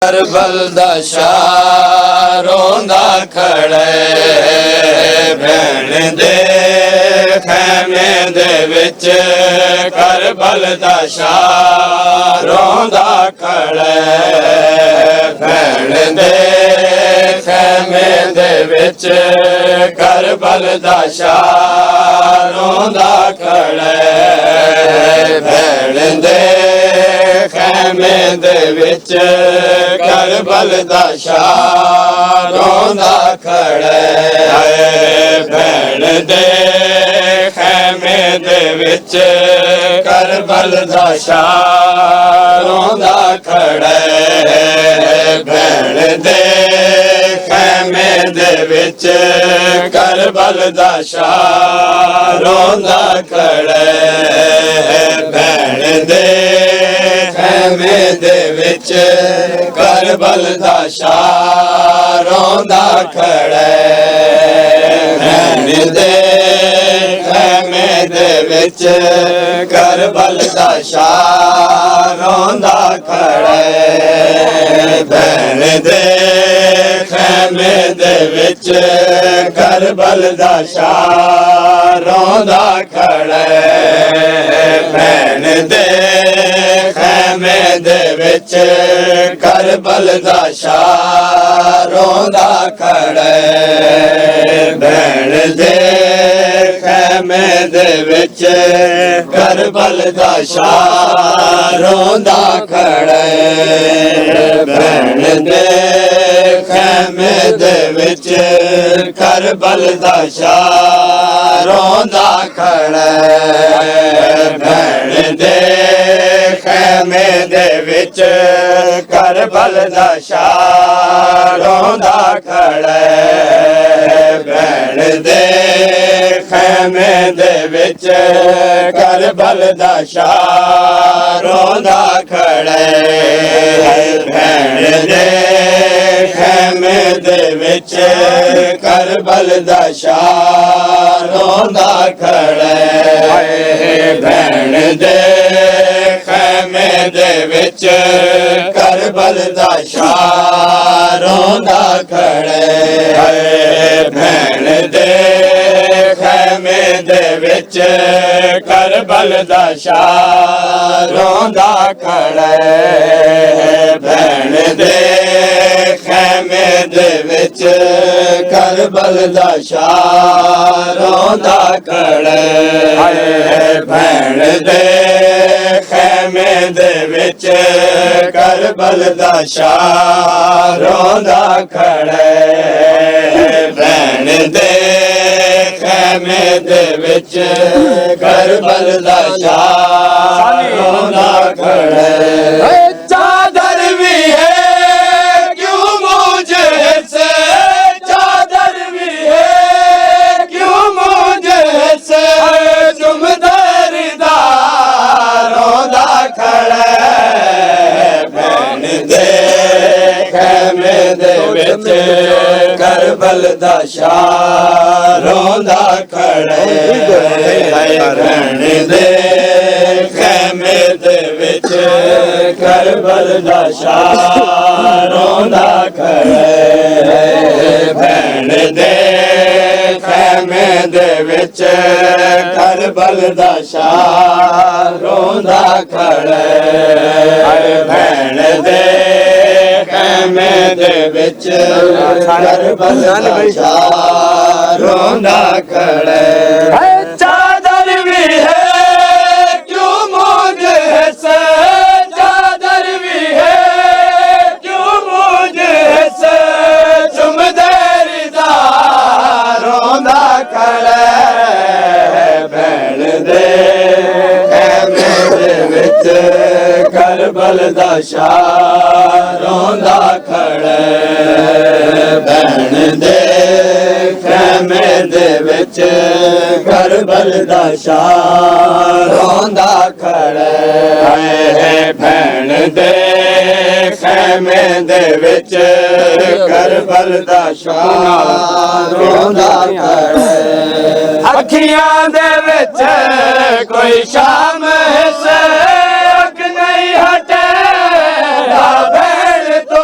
کربل دا شاہ روندا کھڑے بھین دے خیمے دے وچ کربل دا شاہ روندا کھڑے بھین دے خیمے دے وچ کربل دا شاہ روندا کھڑے بھین دے خیمے دے وچ کربل دا شاہ روندا کھڑے بھین دے خیمے دے وچ کربل دا شاہ روندا کھڑے بھین دے خیمے دے وچ کربل دا شاہ روندا کھڑے بھین دے خیمے دے وچ کربل دا شاہ روندا کھڑے بھین دے خیمے دے وچ کربل دا شاہ روندا کھڑے بھین دے خیمے دے وچ کربل دا شاہ روندا کھڑے بھین دے خیمے دے وچ کربل دا شاہ روندا کھڑے بھین دے خیمے دے وچ کربل دا شاہ روندا کھڑے بھین دے خیمے دے وچ کربل دا شاہ روندا کھڑے بھین دے خیمے دے وچ کربل دا شاہ روندا کھڑے بھین دے خیمے دے وچ کربل دا شاہ روندا کھڑے بھین دے خیمے دے وچ کربل دا شاہ روندا کھڑے بھین دے خیمے دے وچ کربل دا شاہ روندا کھڑے بھین دے خیمے دے وچ کربل دا شاہ روندا کھڑے بھین دے خیمے دے وچ کربل دا شاہ روندا کھڑے بھین دے خیمے دے وچ کربل دا شاہ روندا کھڑے بھین دے خیمے دے وچ کربل دا شاہ روندا کھڑے چادر بھی ہے کیوں مجھے سے چادر بھی ہے کیوں مجھے سے تم دردار روندا کھڑے بھین دے خیمے دے وچ کربل دا شاہ روندا کھڑے بھین دے خیمے دے وچ کربل دا شاہ روندا کھڑے بھین دے خیمے دے وچ کربل دا شاہ روندا کھڑے بھین دے خیمے دے وچ کربل دا شاہ روندا کھڑے چادر بھی ہے کیوں مجھے سے چادر بھی ہے کیوں مجھے سے تم دردار روندا کھڑے بھین دے خیمے دے وچ کربل دا شاہ روندا کھڑے بھین دے خیمے دے وچ کربل دا شاہ روندا کھڑے بھین دے خیمے دے وچ کربل دا شاہ روندا کھڑے اکھیاں دے وچ کوئی شام سے اک نہیں ہٹے بھین تو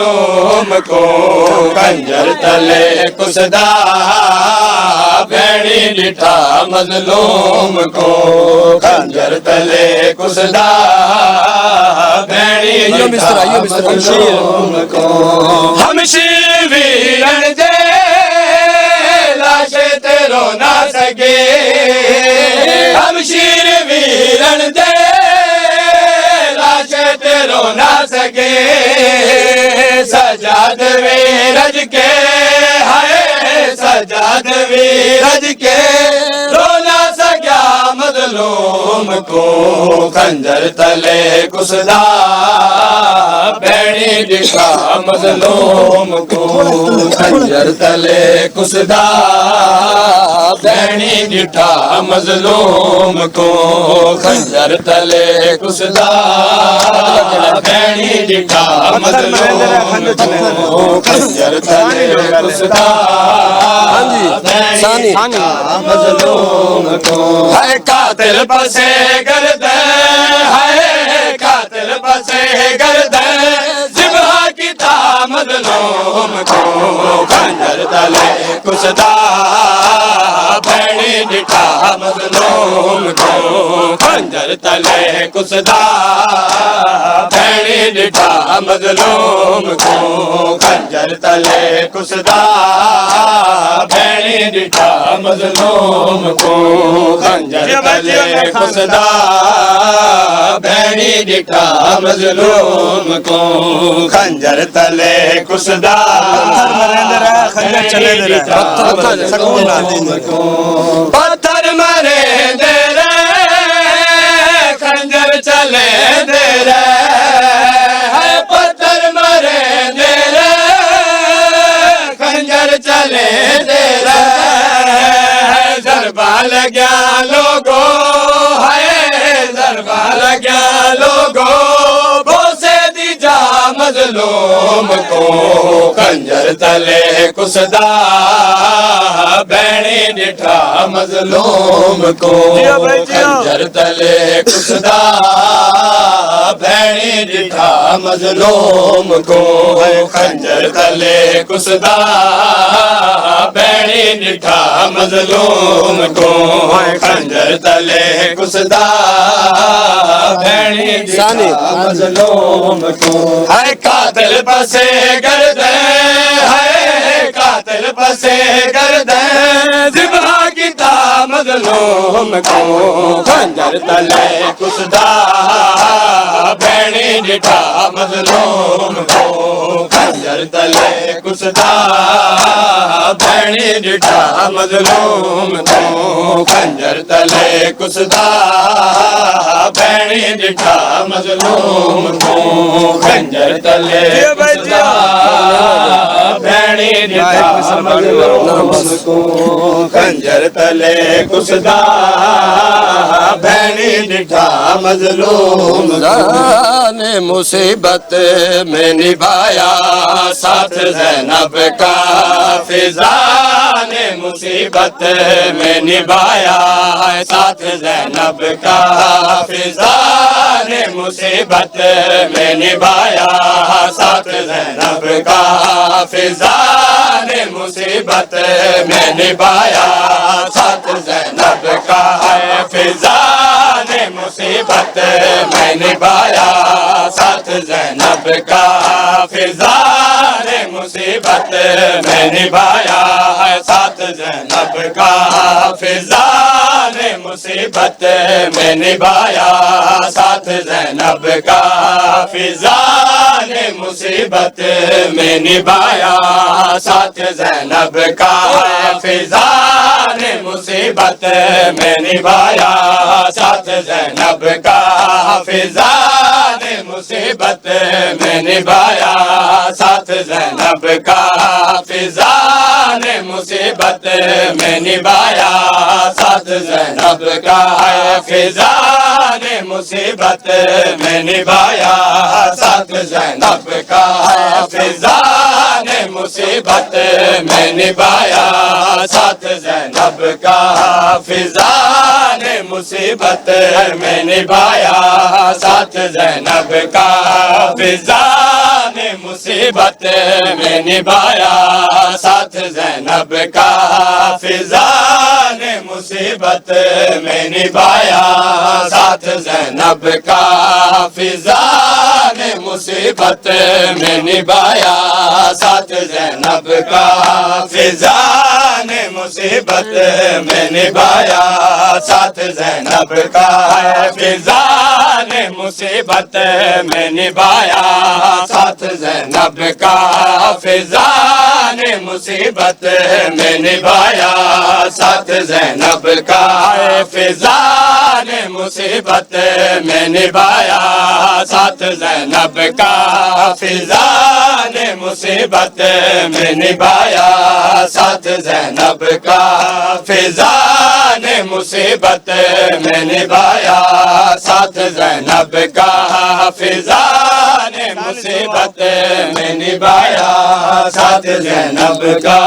مظلوم کو خنجر تلے کسدا بھیڑی ڈٹھا مظلوم کو خنجر تلے کسدا بھیڑی ڈٹھا مظلوم کو ہمشیر ویرن دے لاشے تے رو نہ سکے ہمشیر ویرن دے لاشے تے رو نہ سکے سجاد ویرج کے ہائے سجاد ویرج کے رو نہ سکیا مظلوم کو خنجر تلے کسدا بھیڑی ڈٹھا مظلوم کو خنجر تلے کسدا بھیڑی ڈٹھا مظلوم کو خنجر تلے کسدا بھیڑی ڈٹھا مظلوم کو خنجر تلے کسدا بھیڑی ڈٹھا مظلوم کو ہے قاتل پسے گردن ہے قاتل پسے گردن ذبح کی تھا مظلوم کو خنجر تلے کسدا بھیڑی ڈٹھا مظلوم کو خنجر تلے کسدا بھیڑی ڈٹھا مظلوم کو خنجر تلے کسدا بھیڑی ڈٹھا مظلوم کو خنجر تلے کسدا بھیڑی ڈٹھا مظلوم کو خنجر تلے کسدا پتھر مرے دے رہے خنجر چلے دے رہے پتھر مرے دے رہے خنجر چلے دے رہے ضربہ لگیا لوگو ہے ضربہ لگیا لوگو بوسے دی جا مظلوم کو خنجر تلے کسدا بھیڑی ڈٹھا مظلوم کو خنجر تلے کسدا بھیڑی ڈٹھا مظلوم کو خنجر تلے کسدا بھیڑی ڈٹھا مظلوم کو خنجر تلے کسدا بھیڑی ڈٹھا مظلوم کو ہے قاتل پسے گردن ہے قاتل پسے گردن ذبح کی تھا مظلوم کو خنجر تلے کسدا بھیڑی ڈٹھا مظلوم کو خنجر تلے کسدا بھیڑی ڈٹھا مظلوم کو خنجر تلے کسدا بھیڑی ڈٹھا مظلوم کو خنجر تلے کسدا بھیڑی ڈٹھا مظلوم کو خنجر تلے کسدا بھیڑی ڈٹھا مظلوم نے مصیبت میں نبھایا ساتھ زینب کا فضا نے مصیبت میں نبھایا ساتھ زینب کا فضا نے مصیبت میں نبھایا ساتھ زینب کا فضا نے مصیبت میں نبھایا ساتھ زینب کا فضا نے مصیبت میں نبھایا ساتھ زینب کا فضا نے مصیبت میں نبھایا ساتھ زینب کا فضا نے مصیبت میں نبھایا ساتھ زینب کا فضا نے مصیبت میں نبھایا ساتھ زینب کا فضا نے مصیبت میں نبھایا ساتھ زینب کا فضا نے مصیبت میں نبھایا ساتھ زینب کا فضا نے مصیبت میں نبھایا ساتھ زینب کا فضا نے مصیبت میں نبھایا ساتھ زینب کا فضا نے مصیبت میں نبھایا ساتھ زینب کا فضا نے مصیبت میں نبھایا ساتھ زینب کا، فضا نے مصیبت میں نبھایا ساتھ زینب کا، فضا نے مصیبت میں نبھایا ساتھ زینب کا، فضا نے مصیبت میں نبھایا ساتھ زینب کا، فضا نے مصیبت میں نبھایا ساتھ زینب کا، فضا نے مصیبت میں نبھایا ساتھ زینب کا، فضا نے مصیبت میں نبھایا ساتھ زینب کا، فضا نے مصیبت میں نبھایا ساتھ زینب کا، فضا نے مصیبت میں نبھایا ساتھ زینب کا، فضا نے مصیبت میں نبھایا ساتھ زینب کا، فضا نے مصیبت میں نبھایا ساتھ زینب کا،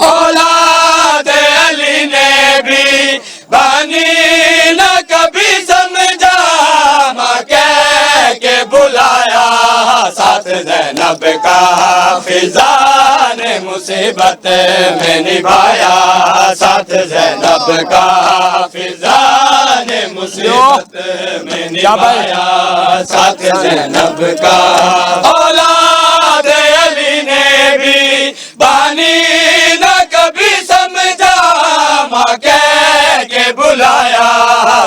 اولاد علی نے بھی بانی نہ کبھی سمجھا، ماں کہہ کے بلایا ساتھ زینب کا، فضا نے مصیبت میں نبھایا ساتھ زینب کا، فضا نے مصیبت میں نبھایا ساتھ زینب کا، اولاد علی نے بھی بانی نہ کبھی سمجھا، ماں کہہ کے بلایا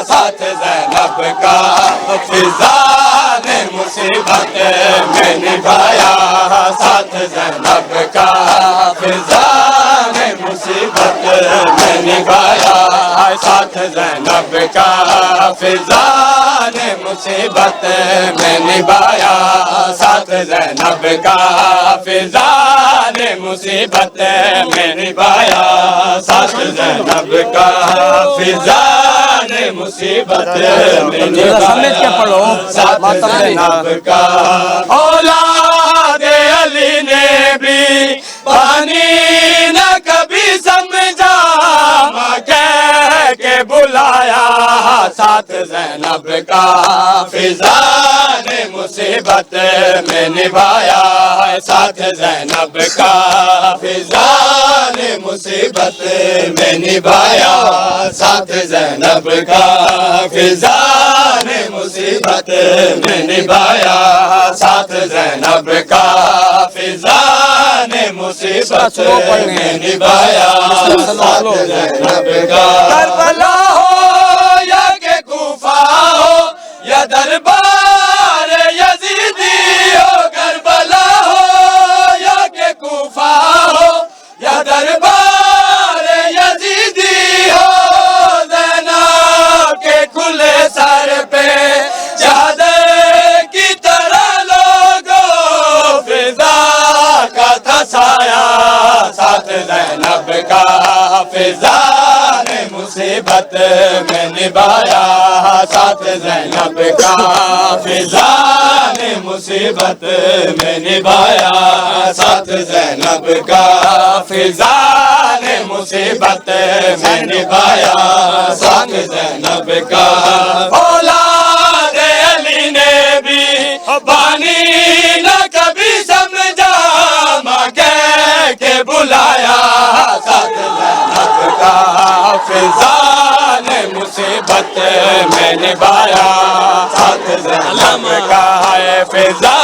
ساتھ زینب کا، فضا نے مصیبت میں نبھایا ساتھ زینب کا، فضا نے مصیبت میں نبھایا ساتھ زینب کا، فضا نے مصیبت میں نبھایا ساتھ زینب کا، فضا نے مصیبت میں نبھایا ساتھ زینب کا، فضا نے مصیبت میں نبھایا ساتھ زینب کا، اولاد علی نے بھی بانی نہ کبھی سمجھا، ماں کہہ کے بلایا ساتھ زینب کا، فضا نے مصیبت میں نبھایا ساتھ زینب کا، فضا نے مصیبت میں نبھایا ساتھ زینب کا، فضا نے مصیبت میں نبھایا ساتھ زینب کا، فضا نے مصیبت میں نبھایا ساتھ زینب کا، کربلا ہو یا کہ کوفہ ہو یا دربار یزیدی ہو، کربلا ہو یا کہ کوفہ ہو یا دربار یزیدی ہو، زینب کے کھلے سر پہ چادر کی طرح لوگوں، فضا کا تھا سایہ ساتھ زینب کا، فضا نے مصیبت میں نبھایا ساتھ زینب کا، فضا نے مصیبت میں نبھایا ساتھ زینب کا، فضا نے مصیبت میں نبھایا ساتھ زینب کا، اولاد علی نے بھی بانی نہ کبھی سمجھا، ماں کہہ کے بلایا ساتھ زینب کا، فضا نے مصیبت میں نبھایا ساتھ زینب کا، فضا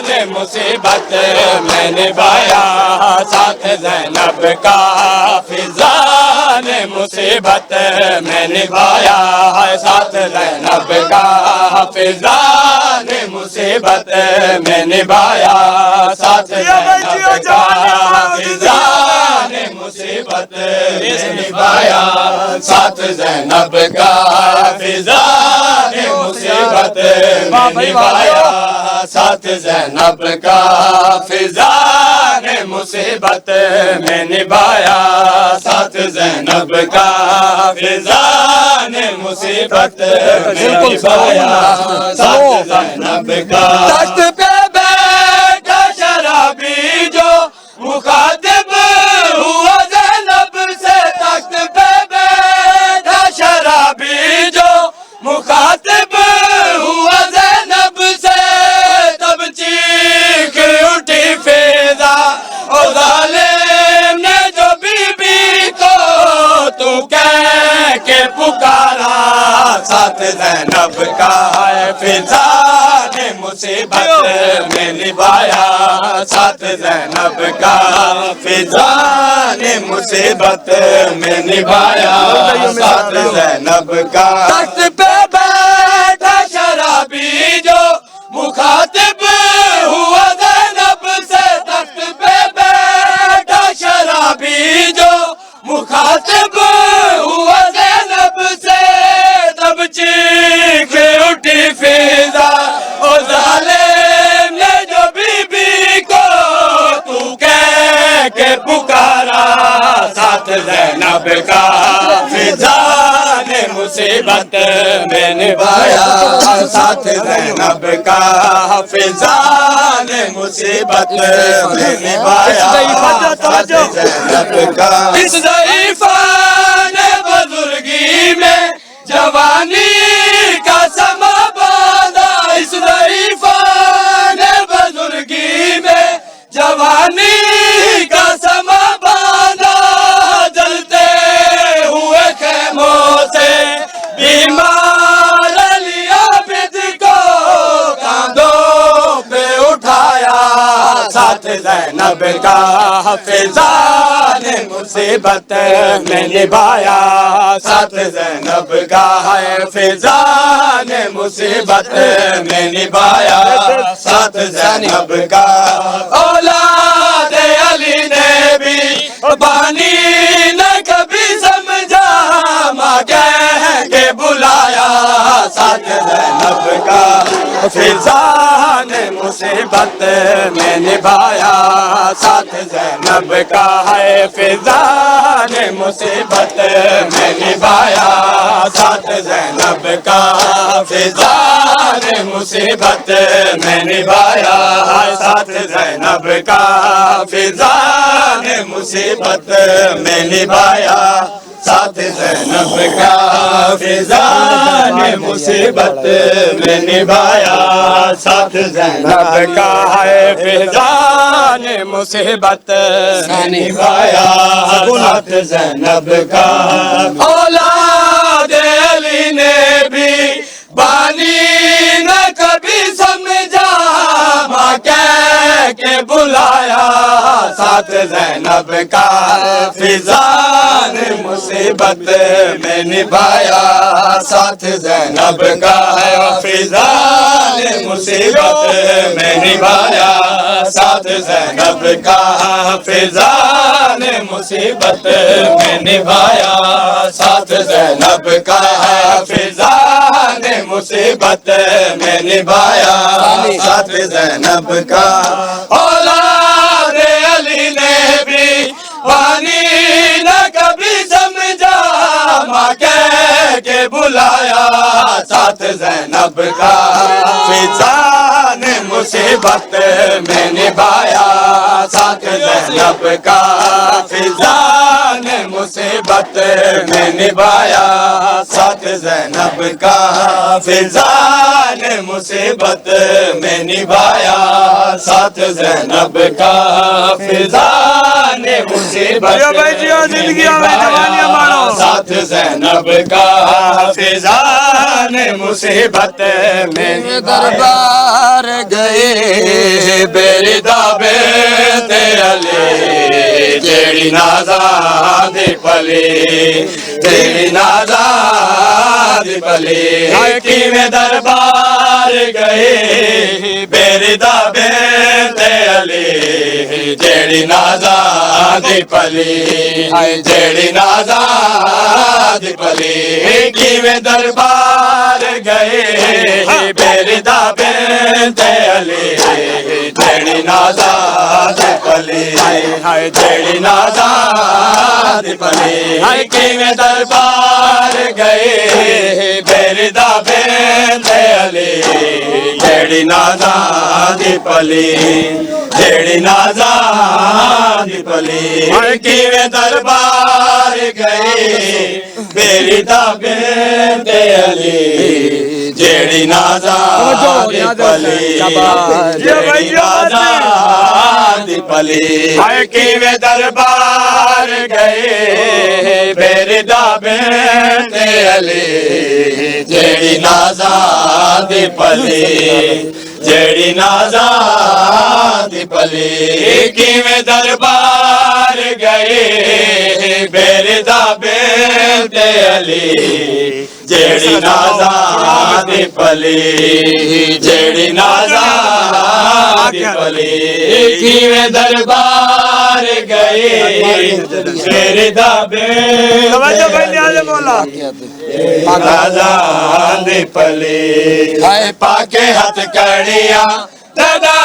نے مصیبت میں نبھایا ساتھ زینب کا، فضا نے مصیبت میں نبھایا ساتھ زینب کا، فضا نے مصیبت میں نبھایا ساتھ زینب کا، فضا نے مصیبت میں نبھایا ساتھ زینب کا، فضا نے مصیبت میں نبھایا ساتھ زینب کا، فضا نے مصیبت میں نبھایا ساتھ زینب کا، فضا نے مصیبت میں نبھایا ساتھ زینب کا، تخت پہ بیٹھا شرابی جو مخاطب ہوا زینب سے، تخت پہ بیٹھا شرابی ساتھ زینب کا فضا نے مصیبت میں نبھایا ساتھ زینب کا فضا نے مصیبت میں نبھایا ساتھ زینب کا تخت پہ بیٹھا شرابی جو مخاطب ہوا زینب سے تخت پہ بیٹھا شرابی جو مخاطب ہوا زینب سے تب چیخ اٹھی فضا او ظالم نے جو بی بی کو تو کہہ کے پکارا ساتھ زینب کا فضا نے مصیبت میں نبھایا ساتھ زینب کا فضا نے مصیبت میں نبھایا ساتھ زینب کا اس ضعیفہ نے بزرگی میں جوانی کا سما باندھا اس ضعیفہ نے بزرگی میں جوانی کا سما باندھا جلتے ہوئے خیموں سے بیمار علی عابد کو کاندھوں پہ اٹھایا ساتھ زینب کا فضا نے مصیبت میں نبھایا ساتھ زینب کا فضا نے مصیبت میں نبھایا ساتھ زینب کا اولاد علی نے بھی بانی نہ کبھی سمجھا ماں کہہ کے بلایا ساتھ زینب کا فضا نے مصیبت میں نبھایا ساتھ زینب کا فضا نے مصیبت میں نبھایا ساتھ زینب کا فضا نے مصیبت میں نبھایا ساتھ زینب کا فضا نے مصیبت میں نبھایا ساتھ زینب کا فضا نے مصیبت میں نبھایا ساتھ زینب کا فضا نے مصیبت میں نبھایا ساتھ زینب کا اولاد علی نے بھی بانی نہ کبھی سمجھا ماں کہہ کے بلایا ساتھ زینب کا فضا نے مصیبت میں نبھایا ساتھ زینب کا فضا نے مصیبت میں نبھایا ساتھ زینب کا فضا نے مصیبت میں نبھایا ساتھ زینب کا فضا نے مصیبت میں نبھایا ساتھ زینب کا اولاد علی نے بھی بانی نہ کبھی سمجھا ماں کہہ کے بلایا ساتھ زینب کا فضا نے مصیبت میں نبھایا ساتھ زینب کا فضا نے مصیبت میں نبھایا ساتھ زینب کا فضا نے مصیبت میں نبھایا ساتھ زینب کا فضا نے مصیبت ساتھ زینب کا فضا نے مصیبت میں دربار گئے بیردا بیت علی جیڑی نازا دی پلی تیری نازا دی پلی کیویں دربار گئے بیردا بیت علی جیڑی نازا دی پلی جیڑی نازا دی پلی کیویں دربار گئے بیردا بیت علی جیڑی نازا دی پلی جیڑی نازا دی پلی کیویں دربار گئے بیردا بیت علی جیڑی نازا دی پلی جیڑی نازا دی پلی کیویں دربار گئے بیردا بیت علی جیڑی نازا دی پلی جیڑی نازا دی پلی کیویں دربار گئے بیردا بیت علی جیڑی نازاں دی پلی جیڑی نازاں دی پلی کیویں دربار گئے میرے دا بیت علی جیڑی نازاں دی پلی جیڑی نازاں دی پلی کیویں دربار گئے میرے دا بیت نازاں دی پلی ہائے پاکے ہاتھ کڑیاں دادا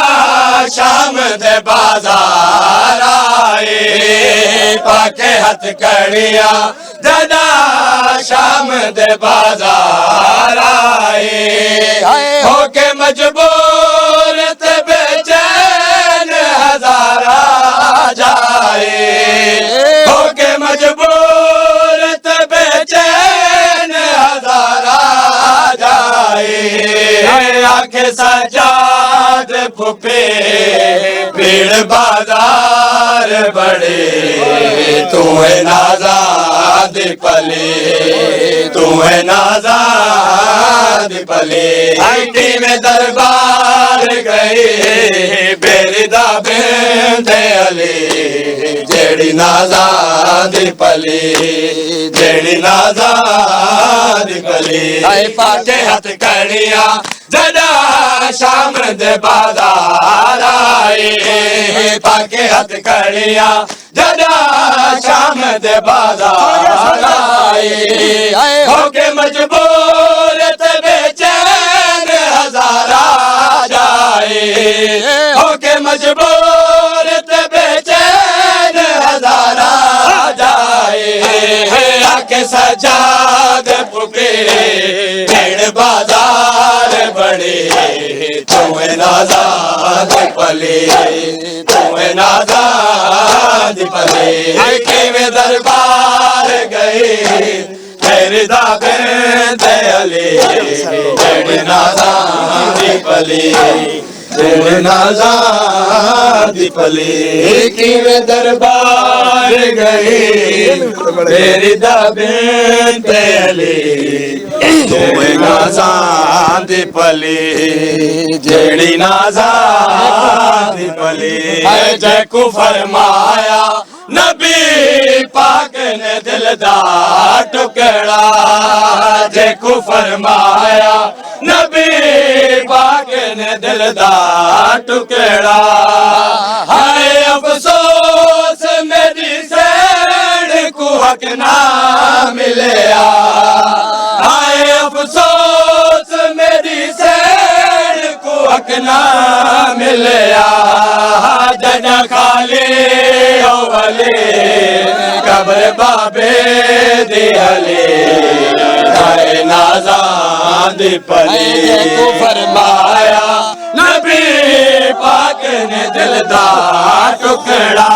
شام دے بازار آئے پاکے ہاتھ کڑیاں دادا شام دے بازار آئے ہو کے مجبور تے بے چین ہزارہ جائے ہو کے مجبور تے بے چین ہزارہ جائے آنکھ سجاد پھپے بھیڑ بازار بڑے تو ہے نازاں دی پلی تو ہے نازاں دی پلی آئیٹی میں دربار گئے میری دا بیت علی جیڑی نازاں دی پلی جیڑی نازاں دی پلی آئے پاکے ہاتھ کڑیاں جدا شام دے بازار آئے پاکے ہاتھ کڑیاں جدا شام دے بازار آئے ہو کے مجبور تے بے چین ہزارہ جائے ہو کے مجبور تے بے چین ہزارہ جائے آکے سجاد پھپے بھیڑ بازار بڑے تو ہے نازاں دی پلی تو ہے نازاں دی پلی کیویں دربار گئے میرے دا بیت علی جیڑی نازاں دی پلی جیڑی نازاں دی پلی کیویں دربار گئے میرے دا بیت علی جیڑی نازاں دی پلی جیڑی نازاں دی پلی جے کو فرمایا نبی پاک نے دل دا ٹکڑا جے کو فرمایا نبی پاک نے دل دا ٹکڑا ہائے افسوس میری سین کو حق نہ ملیا ہائے افسوس میری سین کو حق نہ ملیا جنا خالی قبر بابے دی علی ہائے نازاں دی پلی کو فرمایا نبی پاک نے دل دا ٹکڑا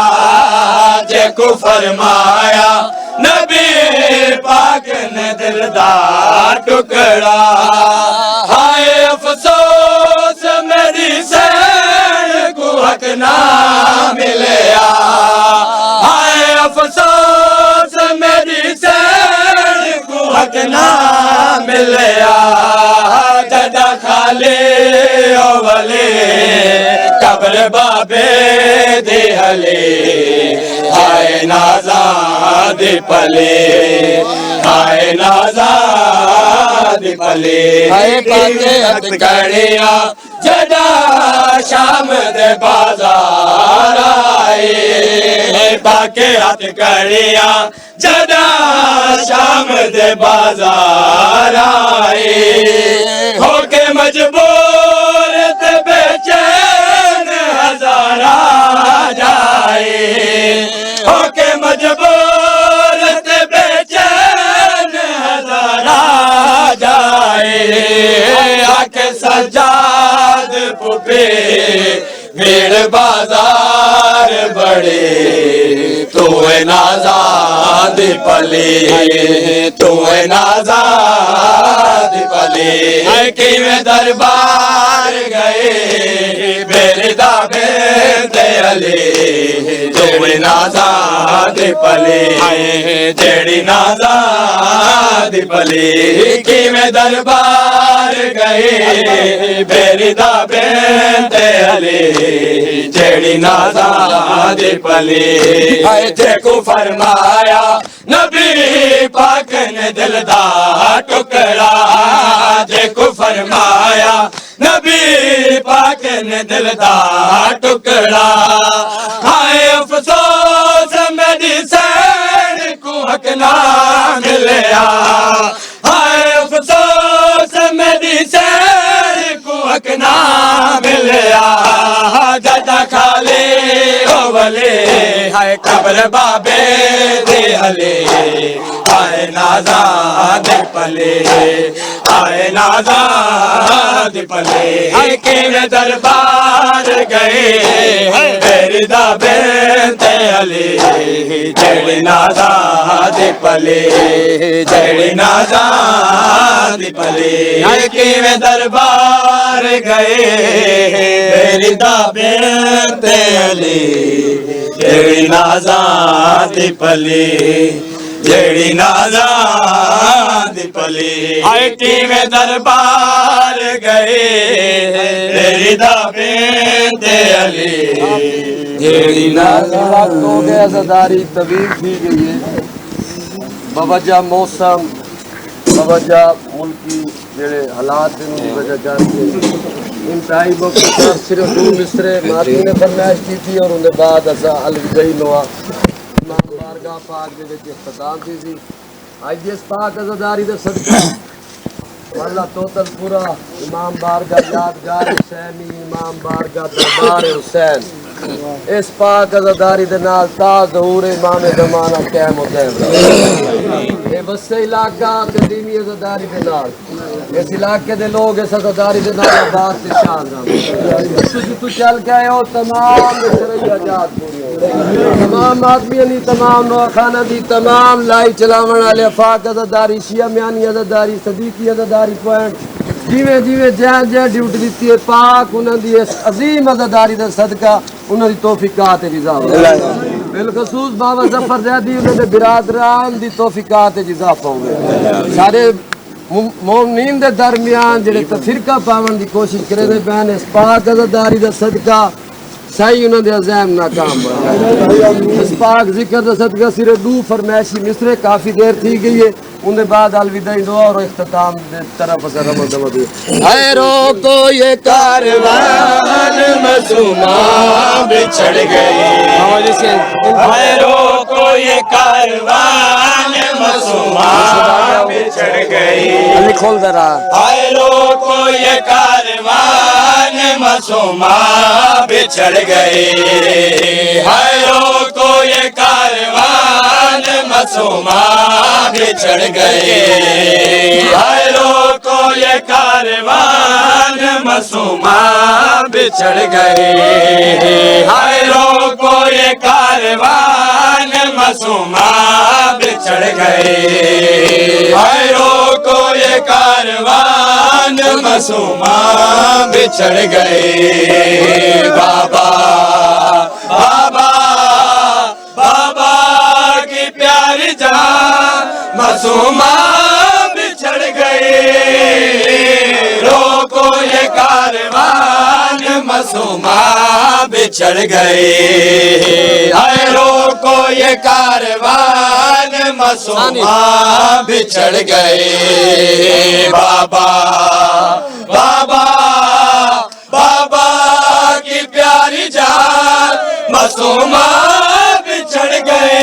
جے کو فرمایا نبی پاک نے دل دا ٹکڑا ہائے افسوس میری سین کو حق نہ ملیا ہائے افسوس میری سین کو حق نہ ملیا جدا خالی اولی قبر بابے دی علی ہائے نازاں دی پلی ہائے نازاں دی پلی ہائے پاکے ہاتھ کڑیاں جدا شام دے بازار آئے پاکے ہاتھ کڑیاں جدا شام دے بازار آئے ہو کے مجبور تے بے چین ہزارہ جائے ہو کے مجبور تے بے چین ہزارہ جائے آکے سجاد پھپے بھیڑ بازار بڑے تو ہے نازاں دی پلی تو ہے نازاں دی پلی کیویں دربار گئے میرے دا بیت علی جیڑی نازاں دی پلی جیڑی نازاں دی پلی کیویں دربار گئے میری دا بنت علی جیڑی نازاں دی پلی تے کو فرمایا نبی پاک نے دل دا ٹکڑا جے کو فرمایا نبی پاک نے دل دا ٹکڑا ہائے افسوس میری سین کو حق نہ ملیا ہائے افسوس میری سین کو حق نہ ملیا جدا کھالے او ولے ہائے قبر بابے دے علی آئے نازاں دے پلے آئے نازاں دے پلے آئے کیویں دربار گئے میری دا بنت علی جیڑی نازاں دے پلے جیڑی نازاں دے پلے آئے کیویں دربار گئے میری دا بنت علی جیڑی نازاں دی پلی جیڑی نازاں دی پلی آئے کیویں دربار گئے میری دا بنت علی جیڑی نازاں ہو گیا عزاداری طویل تھی گئی ہے بوجہ موسم بوجہ ملکی جڑے حالات ان کی وجہ جانتے انتہائی مختصر صرف 2 مصرے ماتمی نے فرمائش کی تھی اور انہیں بعد اسا الوداعی نوا امام بارگاہ پاک دے وچ اختتام تھی سی آج اس پاک عزاداری دے صدقہ اللہ توتل پورا امام بارگاہ یادگار حسینی امام بارگاہ دربار حسین اس پاک عزاداری دے نال تا ظہور امام زمانہ قائم ہوتا ہے یہ بس علاقہ قدیمی عزاداری دے نال اس علاقے دے لوگ اس عزاداری دے نال آباد سے شان تو چل کے آئے ہو تمام شرعی حاجات پوری ہو تمام آدمی نہیں تمام نوخانہ دی تمام لائی چلاون والے افاق عزاداری شیعہ میانی عزاداری صدیقی عزاداری پوائنٹ جیویں جیویں جہاں جہاں ڈیوٹی دیتی ہے پاک انہوں دی اس عظیم عزاداری دا صدقہ انہوں دی توفیقات اضافہ بالخصوص بابا ظفر زیدی انہوں نے برادران دی توفیقات اضافہ ہوئے سارے مومنین دے درمیان جڑے تفرقہ پاون دی کوشش کرے دے بین اس پاک عزاداری دا صدقہ صحیح انہوں نے عزائم ناکام بنا اس پاک ذکر دا صدقہ صرف 2 فرمائشی مصرے کافی دیر تھی گئی ہے انہیں بعد الوداعی دعا اور اختتام دے طرف اثر رحمت دے اے روکو یہ کاروان معصوماں بچھڑ گئی اے روکو یہ کاروان معصوماں بچھڑ گئی کھول دے رہا اے روکو یہ کاروان معصوماں بچھڑ گئی اے روکو یہ کاروان معصوماں بچھڑ گئے اے روکو یہ کاروان معصوماں بچھڑ گئے اے روکو یہ کاروان معصوماں بچھڑ گئے اے روکو یہ کاروان معصوماں بچھڑ گئے بابا بابا بابا کی پیاری جان معصوماں بچھڑ گئے روکو یہ کاروان معصوماں بچھڑ گئے اے روکو یہ کاروان معصوماں بچھڑ گئے بابا بابا بابا کی پیاری جان معصوماں بچھڑ گئے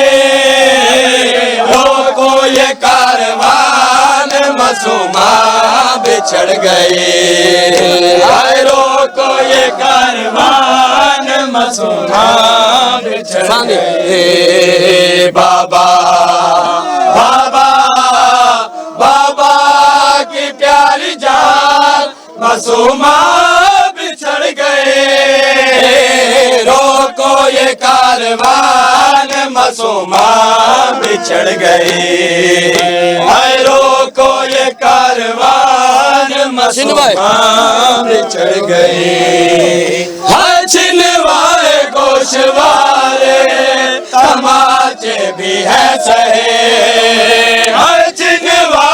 روکو یہ کاروان معصوماں بچھڑ گئے اے روکو یہ کاروان معصوماں بچھڑ گئے بابا بابا بابا کی پیاری جان معصوماں بچھڑ گئے روکو یہ کاروان معصوماں بچھڑ گئے اے روکو یہ کاروان معصوماں بچھڑ گئے چھنوائے گوشوارے تماچے بھی ہے سہے چھنوائے